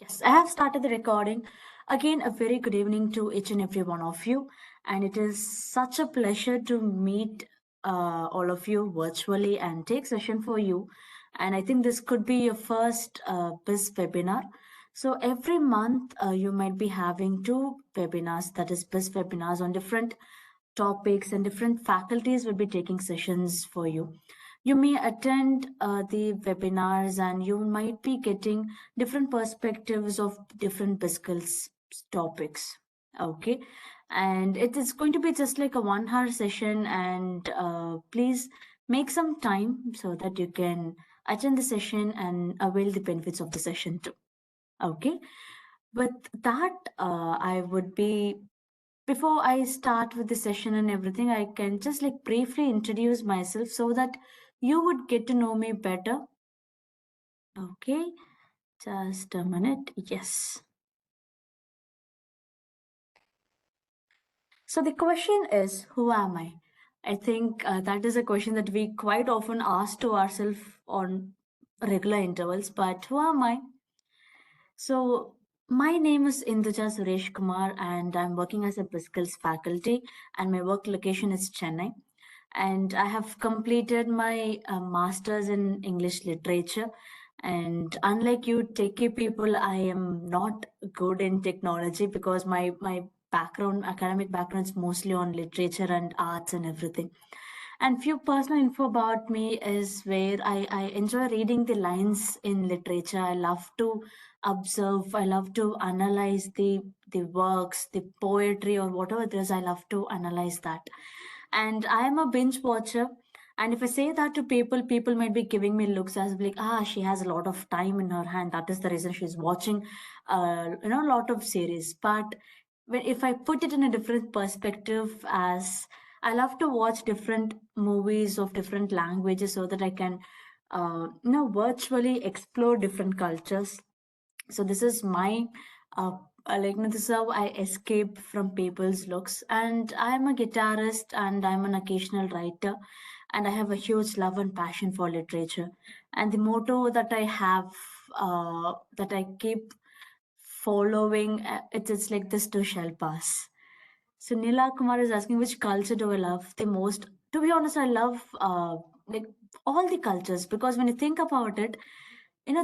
Yes, I have started the recording. Again, a very good evening to each and every one of you. And it is such a pleasure to meet all of you virtually and take session for you. And I think this could be your first BIZ webinar. So every month you might be having two webinars, that is BIZ webinars on different topics, and different faculties will be taking sessions for you. You may attend the webinars and you might be getting different perspectives of different BizSkills topics. Okay. And it is going to be just like a 1 hour session, and please make some time so that you can attend the session and avail the benefits of the session too. Okay. With that, I would be before I start with the session and everything, I can just like briefly introduce myself so that you would get to know me better. Okay, just a minute. Yes. So the question is, who am I? I think that is a question that we quite often ask to ourselves on regular intervals. But who am I? So my name is Induja Suresh Kumar, and I'm working as a BizSkills faculty, and my work location is Chennai. And I have completed my master's in English literature. And unlike you techie people, I am not good in technology because my background, academic background, is mostly on literature and arts and everything. And few personal info about me is where I enjoy reading the lines in literature. I love to observe, I love to analyze the works, the poetry or whatever it is, I love to analyze that. And I am a binge watcher. And if I say that to people, people might be giving me looks as like, she has a lot of time in her hand. That is the reason she's watching, a lot of series. But if I put it in a different perspective, as I love to watch different movies of different languages so that I can, virtually explore different cultures. So this is my this is how I escape from people's looks. And I'm a guitarist and I'm an occasional writer, and I have a huge love and passion for literature. And the motto that I have, that I keep following, it's like this too shall pass. So Nila Kumar is asking, which culture do I love the most? To be honest, I love like all the cultures, because when you think about it,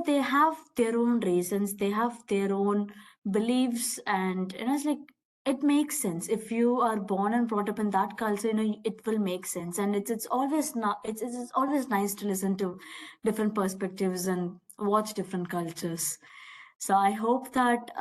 they have their own reasons, they have their own beliefs, and it's like it makes sense if you are born and brought up in that culture. It will make sense, and it's always not it's always nice to listen to different perspectives and watch different cultures. So I hope that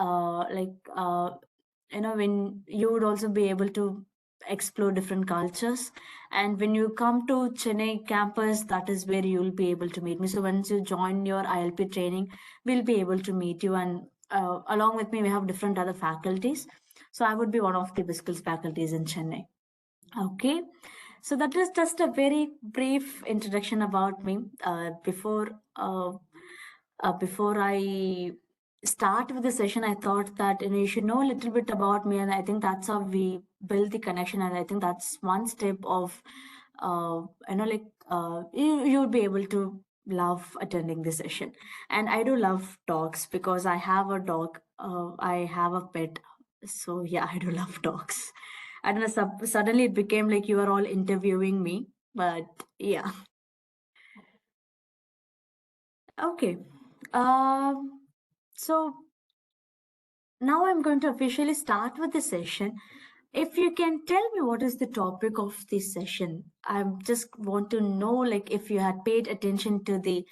when you would also be able to explore different cultures. And when you come to Chennai campus, that is where you'll be able to meet me. So once you join your ILP training, we'll be able to meet you. And along with me, we have different other faculties. So I would be one of the BizSkills faculties in Chennai. Okay. So that is just a very brief introduction about me. Before I start with the session, I thought that you should know a little bit about me, and I think that's how we build the connection. And I think that's one step of, you would be able to love attending the session. And I do love dogs because I have a dog. I have a pet, so yeah, I do love dogs. I don't know. Suddenly, it became like you are all interviewing me, but yeah. Okay. So now I'm going to officially start with the session. If you can tell me what is the topic of this session, I just want to know, like, if you had paid attention to the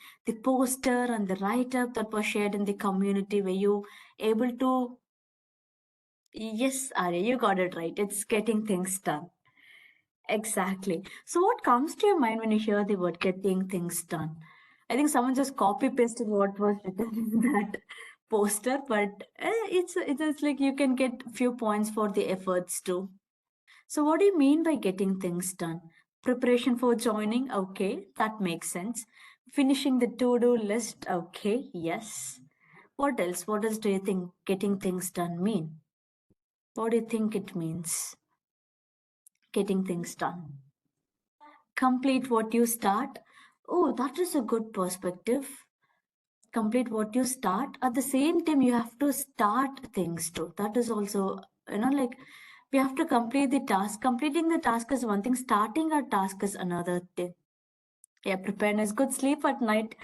poster and the write-up that was shared in the community, were you able to? Yes, Arya, you got it right. It's getting things done. Exactly. So what comes to your mind when you hear the word getting things done? I think someone just copy pasted what was written in that poster, but it's like you can get few points for the efforts too. So what do you mean by getting things done? Preparation for joining, okay, that makes sense. Finishing the to-do list, okay, yes. What else? What else do you think getting things done mean? What do you think it means? Getting things done. Complete what you start. Oh, that is a good perspective. complete what you start. At the same time, you have to start things too. That is also, like we have to complete the task. Completing the task is one thing, starting a task is another thing. Yeah, preparedness, good sleep at night.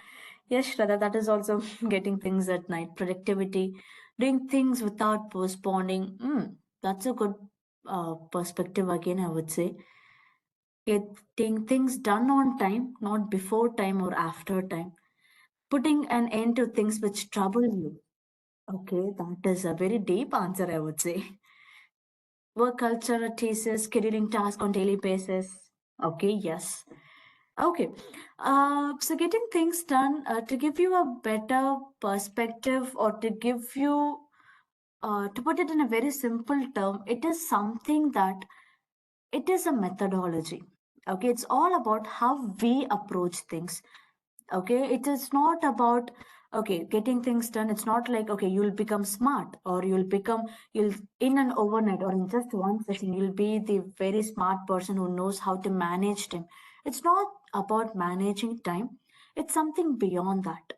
Yes, Shraddha, that is also getting things at night. Productivity, doing things without postponing. That's a good perspective again, I would say. Getting things done on time, not before time or after time. Putting an end to things which trouble you. Okay, that is a very deep answer, I would say. Work culture at TCS, scheduling tasks on daily basis. Okay, yes. Okay. So getting things done to give you a better perspective or to give you, to put it in a very simple term, it is something that it is a methodology. Okay. It's all about how we approach things. Okay, it is not about, okay, getting things done. It's not like, okay, you'll become smart or you'll in an overnight or in just one session you'll be the very smart person who knows how to manage time. It's not about managing time, it's something beyond that.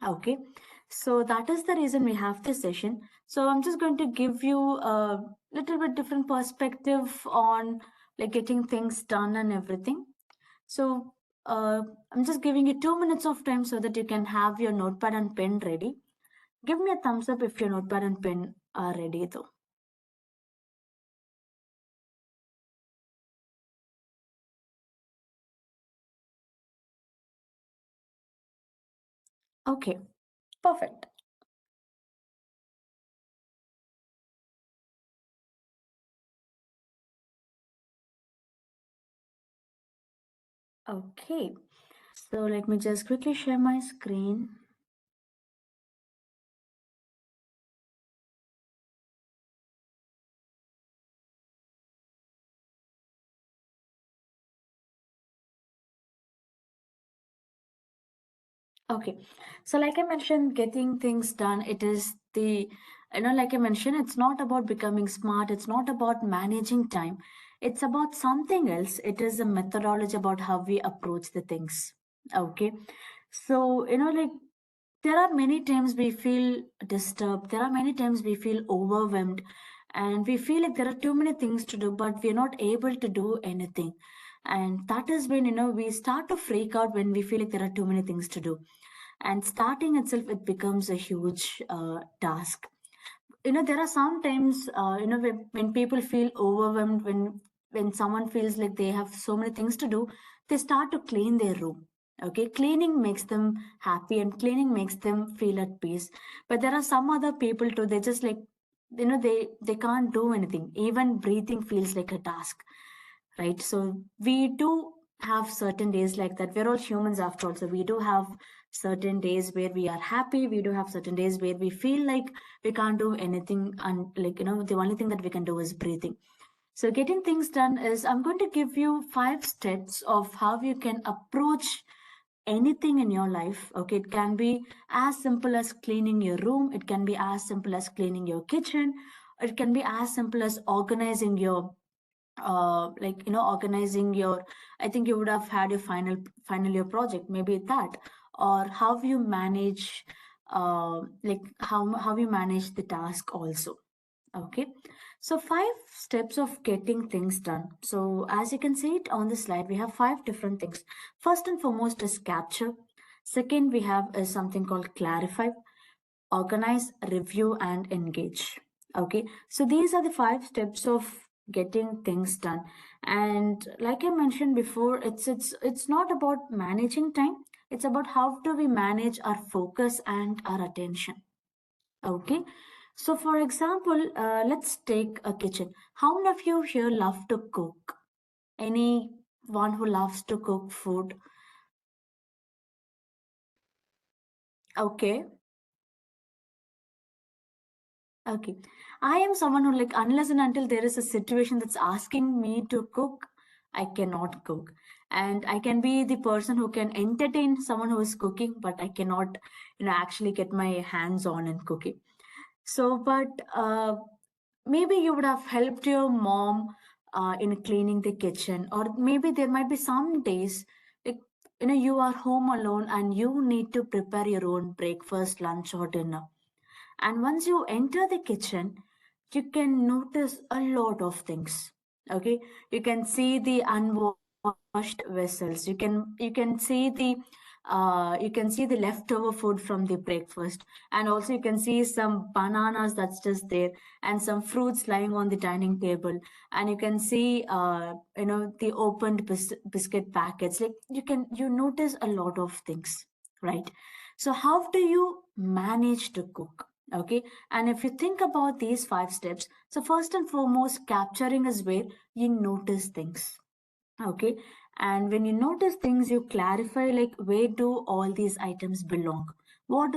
Okay, so that is the reason we have this session. So I'm just going to give you a little bit different perspective on like getting things done and everything. So I'm just giving you 2 minutes of time so that you can have your notepad and pen ready. Give me a thumbs up if your notepad and pen are ready though. Okay, perfect. Okay, so let me just quickly share my screen. Okay, so like I mentioned, getting things done, it is the, like I mentioned, it's not about becoming smart, it's not about managing time, it's about something else. It is a methodology about how we approach the things. Okay, so, like there are many times we feel disturbed, there are many times we feel overwhelmed, and we feel like there are too many things to do, but we're not able to do anything. And that is when, we start to freak out when we feel like there are too many things to do, and starting itself it becomes a huge task. There are sometimes when people feel overwhelmed, when someone feels like they have so many things to do, they start to clean their room. Okay, cleaning makes them happy and cleaning makes them feel at peace. But there are some other people too, they just like, they can't do anything. Even breathing feels like a task, right? So we do have certain days like that. We're all humans after all. So we do have certain days where we are happy. We do have certain days where we feel like we can't do anything. And like, the only thing that we can do is breathing. So getting things done is I'm going to give you 5 steps of how you can approach anything in your life. Okay, it can be as simple as cleaning your room. It can be as simple as cleaning your kitchen. It can be as simple as organizing your like organizing your, I think you would have had your final year project, maybe that, or how you manage like how you manage the task also. Okay, so 5 steps of getting things done. So as you can see it on the slide, we have 5 different things. First and foremost is capture. Second, we have is something called clarify, organize, review, and engage. Okay, so these are the 5 steps of getting things done. And like I mentioned before, it's not about managing time. It's about how do we manage our focus and our attention. Okay, so for example, let's take a kitchen. How many of you here love to cook? Anyone who loves to cook food? Okay. Okay. I am someone who, like, unless and until there is a situation that's asking me to cook, I cannot cook. And I can be the person who can entertain someone who is cooking, but I cannot, actually get my hands on in cooking. So, but maybe you would have helped your mom in cleaning the kitchen, or maybe there might be some days, like, you are home alone and you need to prepare your own breakfast, lunch, or dinner. And once you enter the kitchen, you can notice a lot of things. Okay, you can see the unwashed vessels. You can see the leftover food from the breakfast, and also you can see some bananas that's just there, and some fruits lying on the dining table, and you can see the opened biscuit packets. Like you notice a lot of things, right? So how do you manage to cook? Okay, and if you think about these 5 steps, so first and foremost, capturing is where you notice things. Okay, and when you notice things, you clarify like where do all these items belong? What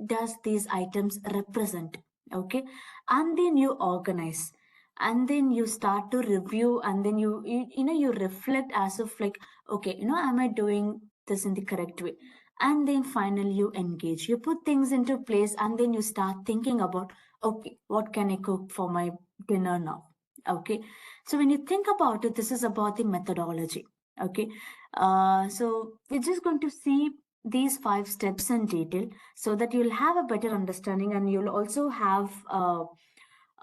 does these items represent? Okay, and then you organize, and then you start to review, and then you reflect as if like, okay, am I doing this in the correct way? And then finally you engage, you put things into place, and then you start thinking about, okay, what can I cook for my dinner now? Okay, so when you think about it, this is about the methodology. Okay, so we're just going to see these 5 steps in detail so that you'll have a better understanding, and you'll also have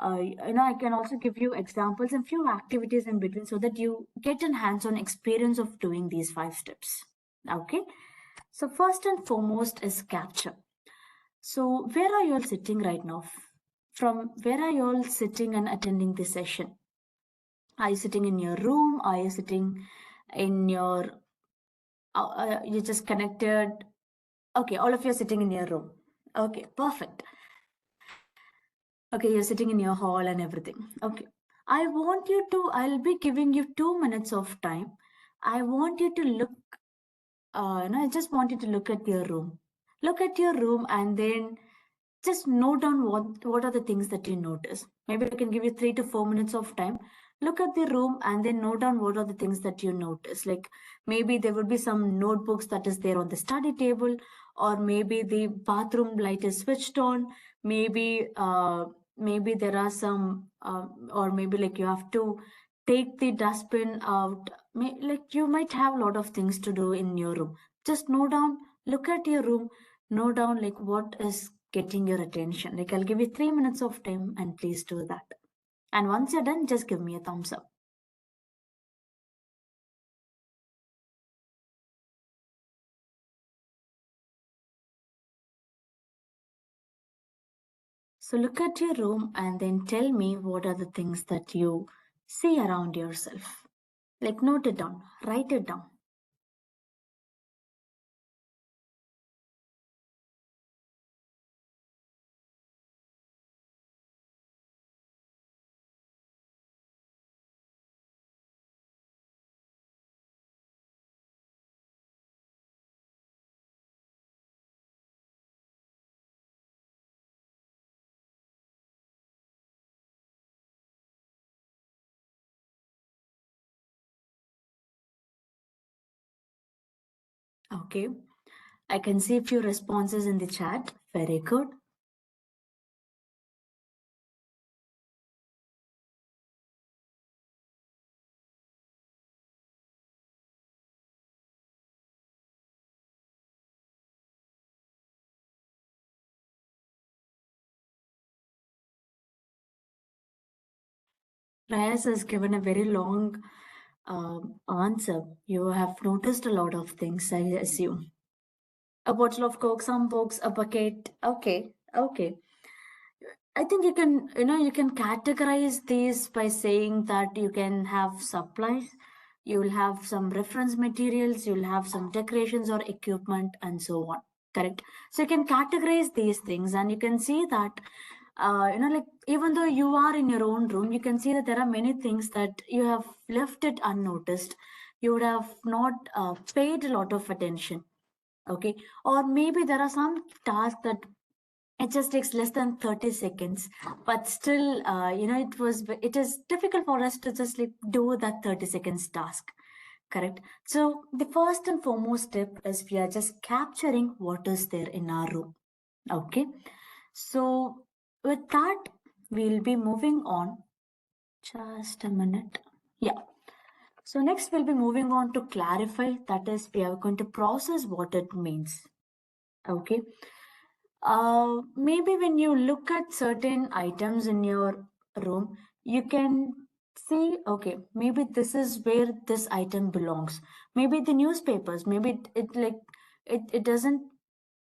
I can also give you examples and few activities in between so that you get a hands-on experience of doing these 5 steps. Okay, so first and foremost is capture. So where are you all sitting right now? From where are you all sitting and attending this session? Are you sitting in your room? Are you sitting in your, you just connected? Okay, all of you are sitting in your room. Okay, perfect. Okay, you're sitting in your hall and everything. Okay. I'll be giving you 2 minutes of time. I want you to look, I just want you to look at your room. Look at your room and then just note down what are the things that you notice. Maybe I can give you 3 to 4 minutes of time. Look at the room and then note down what are the things that you notice. Like maybe there would be some notebooks that is there on the study table, or maybe the bathroom light is switched on. Maybe there are some or maybe like you have to take the dustbin out. Like you might have a lot of things to do in your room. Just note down, look at your room, note down like what is getting your attention. Like I'll give you 3 minutes of time and please do that. And once you're done, just give me a thumbs up. So look at your room and then tell me what are the things that you see around yourself. Like note it down, write it down. Okay. I can see a few responses in the chat. Very good. Reyes has given a very long answer. You have noticed a lot of things, I assume. A bottle of Coke, some books, a bucket. Okay, okay. I think you can categorize these by saying that you can have supplies, you'll have some reference materials, you'll have some decorations or equipment, and so on. Correct. So you can categorize these things, and you can see that, like even though you are in your own room, you can see that there are many things that you have left it unnoticed. You would have not paid a lot of attention. Okay, or maybe there are some tasks that it just takes less than 30 seconds, but still it is difficult for us to just like do that 30 seconds task. Correct. So the first and foremost step is we are just capturing what is there in our room. Okay, so with that we'll be moving on. Just a minute. Yeah, So next we'll be moving on to clarify, that is we are going to process what it means. Okay. Maybe when you look at certain items in your room, you can see, okay, maybe this is where this item belongs. Maybe the newspapers, maybe it doesn't,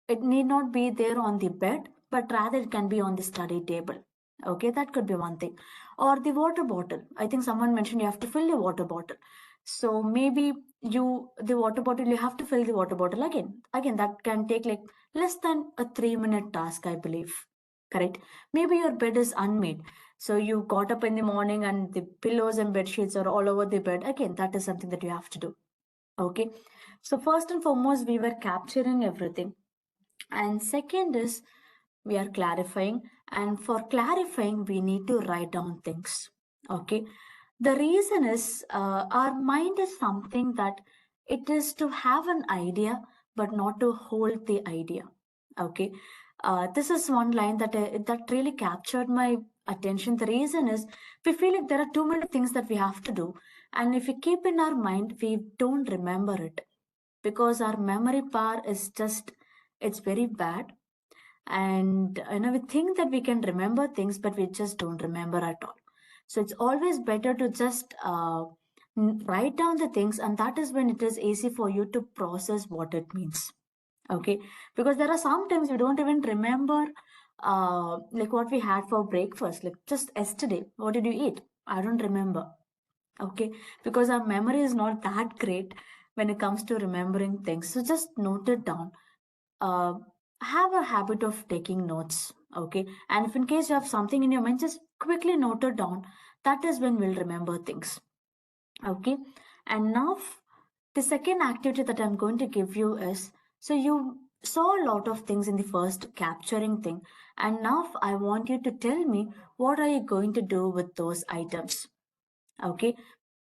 it need not be there on the bed, but rather it can be on the study table. Okay, that could be one thing. Or the water bottle. I think someone mentioned you have to fill the water bottle. So maybe the water bottle, you have to fill the water bottle again. Again, that can take like less than a 3-minute task, I believe. Correct? Maybe your bed is unmade. So you got up in the morning and the pillows and bed sheets are all over the bed. Again, that is something that you have to do. Okay. So first and foremost, we were capturing everything. And second is we are clarifying. And for clarifying, we need to write down things. Okay. The reason is our mind is something that it is to have an idea, but not to hold the idea. Okay. This is one line that really captured my attention. The reason is we feel like there are too many things that we have to do. And if we keep in our mind, we don't remember it because our memory power is just, it's very bad. And we think that we can remember things, but we just don't remember at all. So it's always better to just write down the things, and that is when it is easy for you to process what it means. Okay, because there are sometimes we don't even remember like what we had for breakfast, like just yesterday what did you eat, I don't remember. Okay, because our memory is not that great when it comes to remembering things. So just note it down. uh, have a habit of taking notes. Okay, and if in case you have something in your mind, just quickly note it down. That is when we'll remember things. Okay, and now the second activity that I'm going to give you is, so you saw a lot of things in the first capturing thing, and now I want you to tell me what are you going to do with those items. Okay,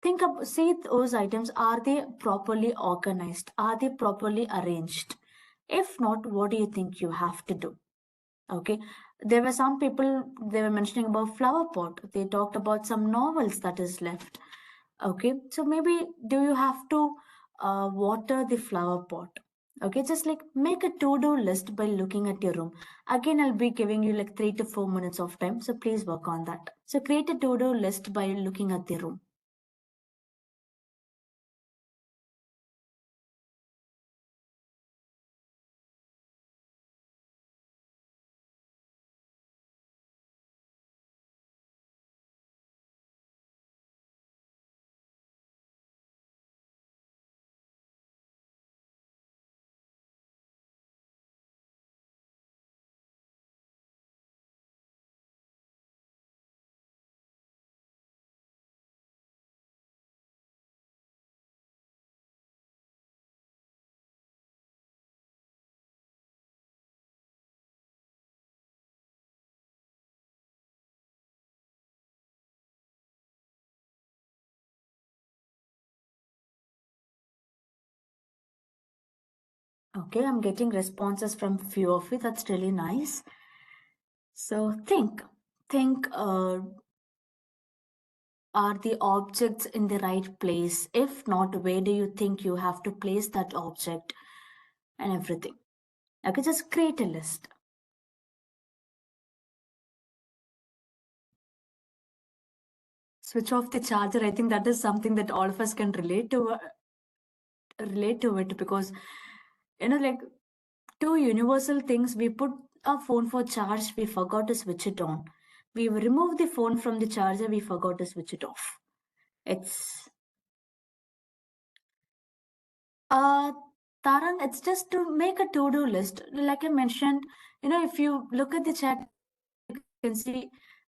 think of, see those items, are they properly organized, are they properly arranged? If not, what do you think you have to do? Okay, there were some people, they were mentioning about flower pot, they talked about some novels that is left. Okay, so maybe do you have to water the flower pot? Okay, just like make a to-do list by looking at your room. Again, I'll be giving you like 3 to 4 minutes of time, so please work on that. So create a to-do list by looking at the room. Okay, I'm getting responses from few of you. That's really nice. So think, are the objects in the right place? If not, where do you think you have to place that object and everything? Okay, just create a list. Switch off the charger. I think that is something that all of us can relate to it, because like two universal things. We put our phone for charge, we forgot to switch it on. We remove the phone from the charger, we forgot to switch it off. It's Uh, Tarang, it's just to make a to-do list. Like I mentioned, if you look at the chat, you can see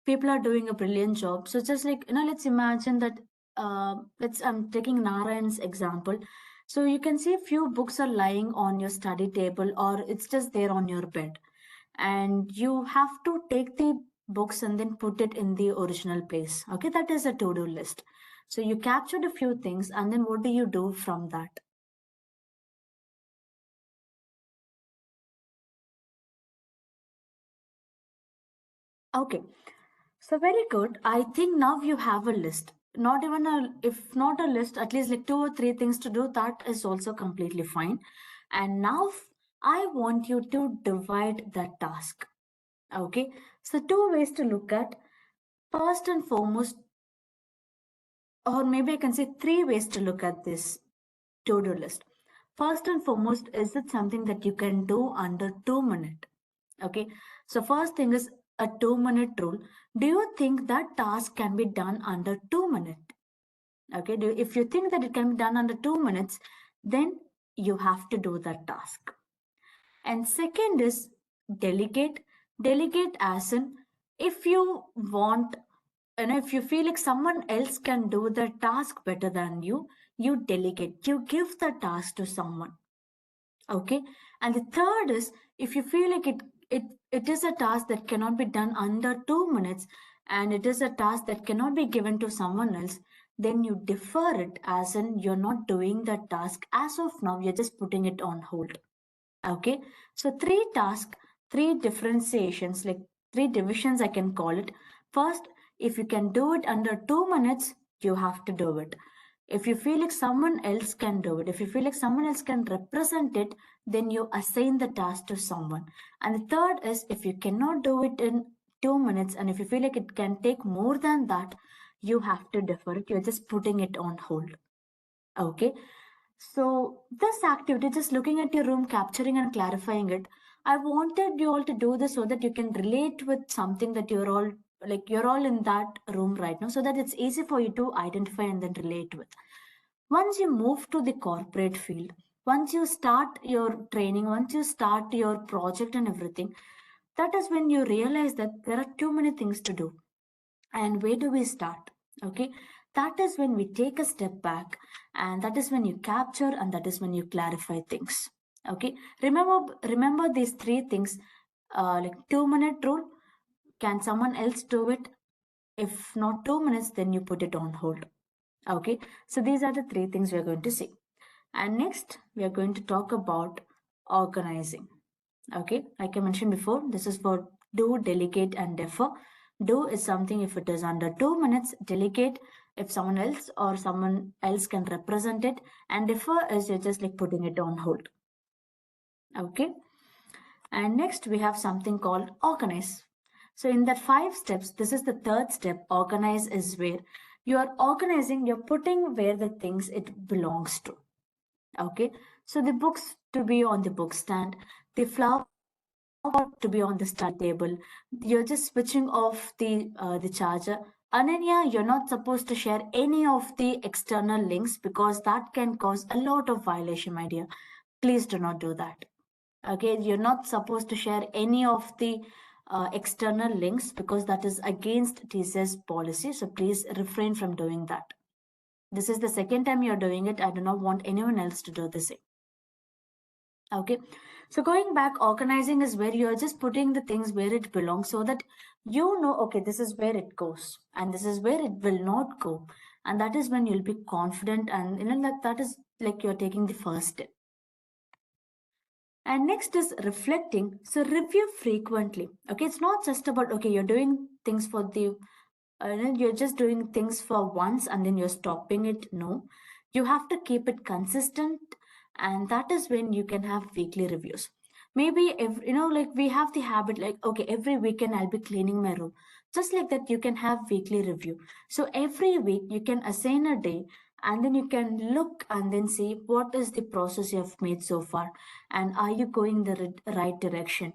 people are doing a brilliant job. So just like, let's imagine that, I'm taking Narayan's example. So you can see a few books are lying on your study table or it's just there on your bed. And you have to take the books and then put it in the original place. Okay, that is a to-do list. So you captured a few things and then what do you do from that? Okay, so very good. I think now you have a list. not even if not a list, at least like 2 or 3 things to do, that is also completely fine. And now I want you to divide that task. Okay, so 2 ways to look at. First and foremost, or maybe I can say 3 ways to look at this to-do list. First and foremost, is it something that you can do under 2 minutes? Okay, so first thing is a 2 minute rule. Do you think that task can be done under 2 minutes? Okay, if you think that it can be done under 2 minutes, then you have to do that task. And second is delegate. Delegate as in, if you want, if you feel like someone else can do the task better than you, you delegate. You give the task to someone. Okay. And the third is, if you feel like it is a task that cannot be done under 2 minutes, and it is a task that cannot be given to someone else, then you defer it, as in you're not doing that task as of now, you're just putting it on hold. Okay, so 3 tasks, 3 differentiations, like 3 divisions, I can call it. First, if you can do it under 2 minutes, you have to do it. If you feel like someone else can do it, if you feel like someone else can represent it, then you assign the task to someone. And the third is, if you cannot do it in 2 minutes, and if you feel like it can take more than that, you have to defer it. You're just putting it on hold. Okay. So this activity, just looking at your room, capturing and clarifying it, I wanted you all to do this so that you can relate with something that you're all in that room right now, so that it's easy for you to identify and then relate with. Once you move to the corporate field, once you start your training, once you start your project and everything, that is when you realize that there are too many things to do. And where do we start? Okay, that is when we take a step back, and that is when you capture, and that is when you clarify things. Okay, remember these 3 things. Like 2 minute rule, can someone else do it? If not 2 minutes, then you put it on hold. Okay, so these are the 3 things we are going to see. And next we are going to talk about organizing. Okay, like I mentioned before, this is for do, delegate, and defer. Do is something if it is under 2 minutes, delegate if someone else can represent it, and defer is you're just like putting it on hold. Okay, and next we have something called organize. So in that 5 steps, this is the third step. Organize is where you are organizing, you're putting where the things it belongs to. Okay, so the books to be on the book stand, the flower to be on the study table. You're just switching off the charger. Ananya, you're not supposed to share any of the external links because that can cause a lot of violation, my dear. Please do not do that. Okay, you're not supposed to share any of the external links because that is against TCS policy. So please refrain from doing that. This is the second time you're doing it. I do not want anyone else to do the same. Okay, so going back, organizing is where you're just putting the things where it belongs so that you know, okay, this is where it goes and this is where it will not go. And that is when you'll be confident, and that is like you're taking the first step. And next is reflecting. So review frequently. Okay, it's not just about, okay, you're doing things for the you're just doing things for once and then you're stopping it. No, you have to keep it consistent, and that is when you can have weekly reviews. Maybe if like we have the habit, like, okay, every weekend I'll be cleaning my room. Just like that, you can have weekly review. So every week you can assign a day, and then you can look and then see what is the process you have made so far, and are you going the right direction.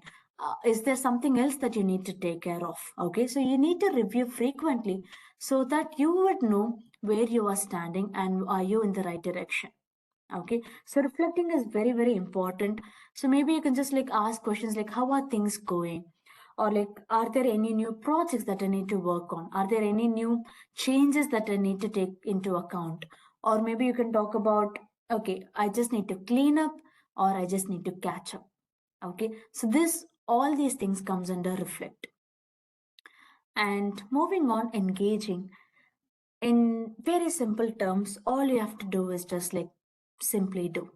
Is there something else that you need to take care of? Okay, so you need to review frequently so that you would know where you are standing and are you in the right direction. Okay, so reflecting is very, very important. So maybe you can just like ask questions like, how are things going? Or like, are there any new projects that I need to work on? Are there any new changes that I need to take into account? Or maybe you can talk about, okay, I just need to clean up, or I just need to catch up. Okay, so this all these things comes under reflect. And moving on, engaging. In very simple terms, all you have to do is just like simply do.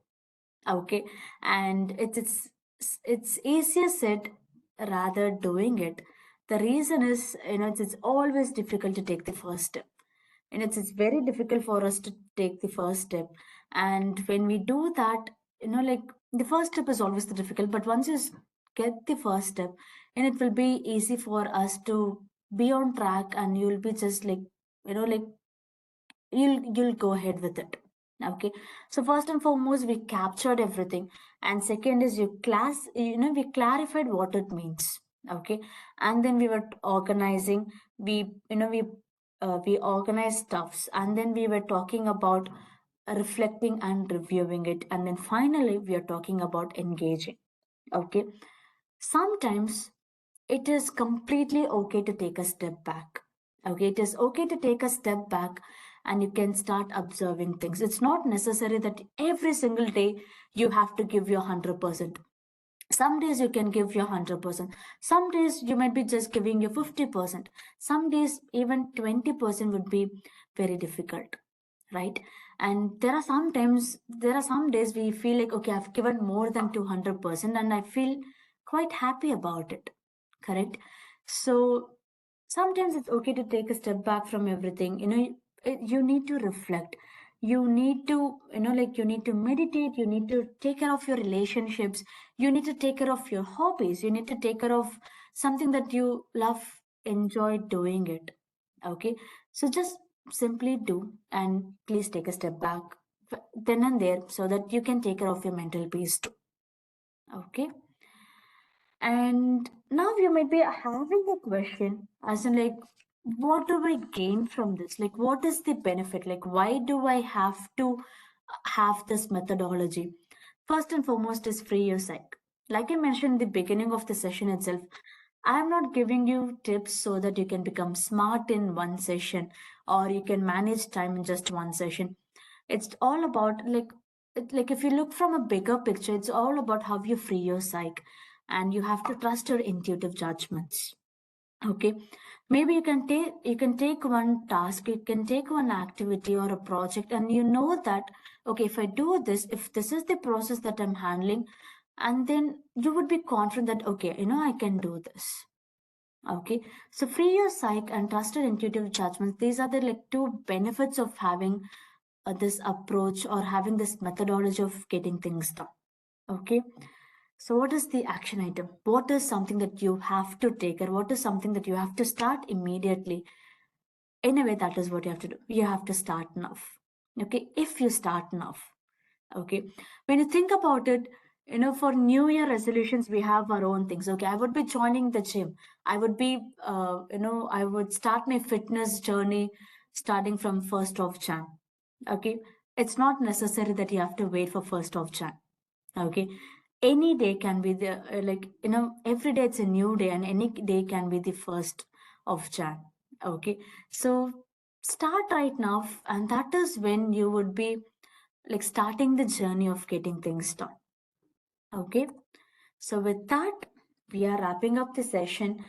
Okay, and it's easier said rather doing it. The reason is, it's always difficult to take the first step. and it's very difficult for us to take the first step. And when we do that, like the first step is always the difficult, but once you get the first step, and it will be easy for us to be on track, and you'll be just like, like you'll go ahead with it. Okay, so first and foremost, we captured everything, and second is we clarified what it means. Okay, and then we were organizing, we we organized stuffs, and then we were talking about reflecting and reviewing it, and then finally we are talking about engaging. Okay, sometimes it is completely okay to take a step back. Okay, it is okay to take a step back, and you can start observing things. It's not necessary that every single day you have to give your 100%. Some days you can give your 100%. Some days you might be just giving your 50%. Some days even 20% would be very difficult, right? And there are some days we feel like, okay, I've given more than 200% and I feel quite happy about it, correct? So sometimes it's okay to take a step back from everything. You need to reflect. You need to, you need to meditate. You need to take care of your relationships. You need to take care of your hobbies. You need to take care of something that you love, enjoy doing it. Okay, so just simply do, and please take a step back then and there, so that you can take care of your mental peace too. Okay, and now you might be having a question as in like, what do I gain from this? Like, what is the benefit? Like, why do I have to have this methodology? First and foremost is free your psych. Like I mentioned in the beginning of the session itself, I'm not giving you tips so that you can become smart in one session or you can manage time in just one session. It's all about like if you look from a bigger picture, it's all about how you free your psyche, and you have to trust your intuitive judgments. Okay, maybe you can take one task, you can take one activity or a project, and you know that, okay, if I do this, if this is the process that I'm handling, and then you would be confident that, okay, I can do this. Okay, so free your psyche and trust your intuitive judgments. These are the like two benefits of having this approach or having this methodology of getting things done. Okay, so what is the action item? What is something that you have to take, or what is something that you have to start immediately? Anyway, that is what you have to do. You have to start now. Okay, if you start now. Okay, when you think about it, for New Year resolutions, we have our own things. Okay, I would be joining the gym. I would be, I would start my fitness journey starting from 1st of Jan. Okay, it's not necessary that you have to wait for 1st of Jan. Okay, any day can be the every day it's a new day, and any day can be the 1st of Jan. Okay, so start right now, and that is when you would be like starting the journey of getting things done. Okay, so with that, we are wrapping up the session,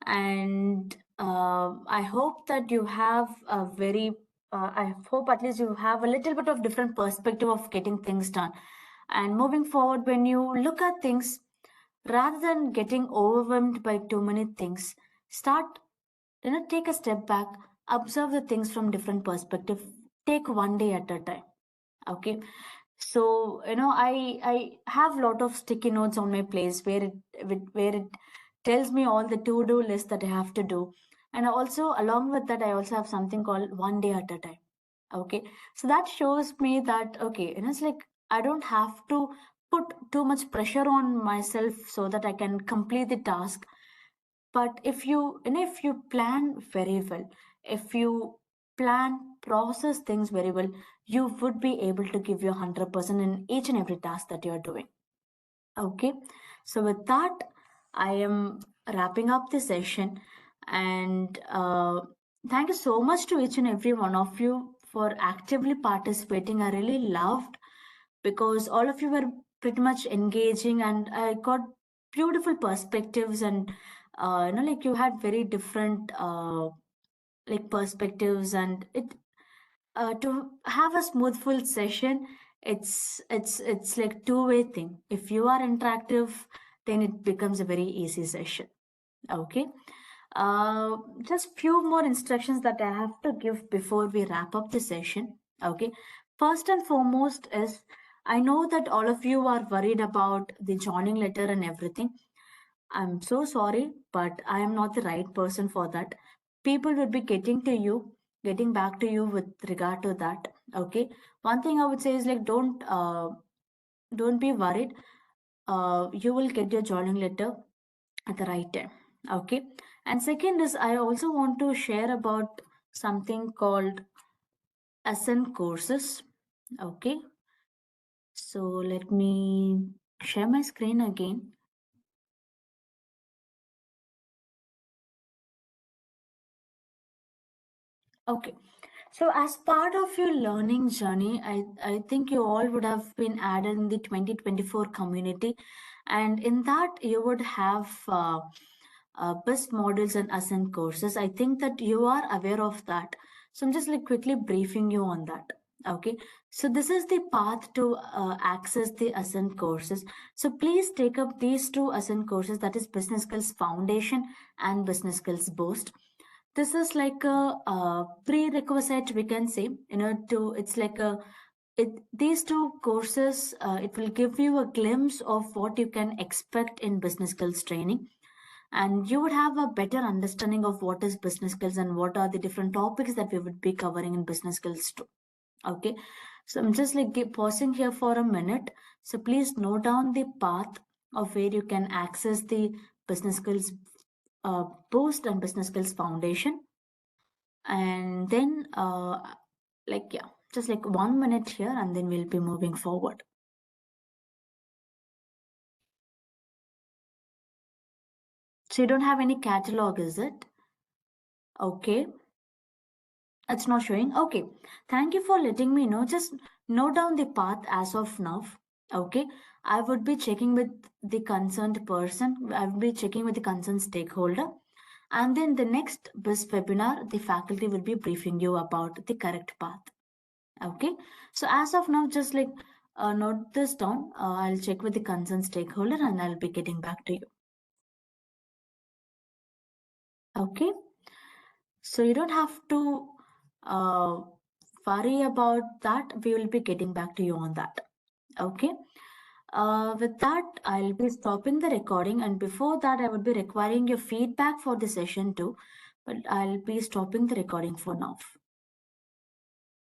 and I hope that you have a very I hope at least you have a little bit of different perspective of getting things done. And moving forward, when you look at things, rather than getting overwhelmed by too many things, start, take a step back, observe the things from different perspective, take one day at a time. Okay, so I have a lot of sticky notes on my place where it tells me all the to-do list that I have to do. And also along with that, I also have something called one day at a time. Okay, so that shows me that, okay, it's like I don't have to put too much pressure on myself so that I can complete the task. But if you plan very well, if you plan, process things very well, you would be able to give your 100% in each and every task that you're doing. Okay, so with that, I am wrapping up the session, and thank you so much to each and every one of you for actively participating. I really loved, because all of you were pretty much engaging, and I got beautiful perspectives, and like you had very different like perspectives, and it to have a smooth full session, it's like two-way thing. If you are interactive, then it becomes a very easy session. Okay, Uh, just few more instructions that I have to give before we wrap up the session. Okay. First and foremost is I know that all of you are worried about the joining letter and everything. I'm so sorry, but I am not the right person for that. People will be getting back to you with regard to that. Okay. One thing I would say is like don't be worried. You will get your joining letter at the right time. Okay. And second is I also want to share about something called Ascent courses. Okay. So let me share my screen again. Okay. So as part of your learning journey, I think you all would have been added in the 2024 community. And in that, you would have best models and ascent courses. I think that you are aware of that. So I'm just like quickly briefing you on that. Okay. So this is the path to access the ascent courses. So please take up these two ascent courses, that is Business Skills Foundation and Business Skills Boost. This is like a prerequisite, we can say, to it's like a these two courses, it will give you a glimpse of what you can expect in business skills training, and you would have a better understanding of what is business skills and what are the different topics that we would be covering in business skills too. Okay, so I'm just like pausing here for a minute. So please note down the path of where you can access the business skills boost and business skills foundation. And then like yeah, just like 1 minute here and then we'll be moving forward. So you don't have any catalog, is it? Okay, it's not showing. Okay, thank you for letting me know. Just note down the path as of now. Okay, I would be checking with the concerned person. I would be checking with the concerned stakeholder. And then the next BIS webinar, the faculty will be briefing you about the correct path. Okay, so as of now, just like note this down. I'll check with the concerned stakeholder and I'll be getting back to you. Okay, so you don't have to uh, worry about that. We will be getting back to you on that. Okay. With that, I'll be stopping the recording, and before that, I would be requiring your feedback for the session too. But I'll be stopping the recording for now.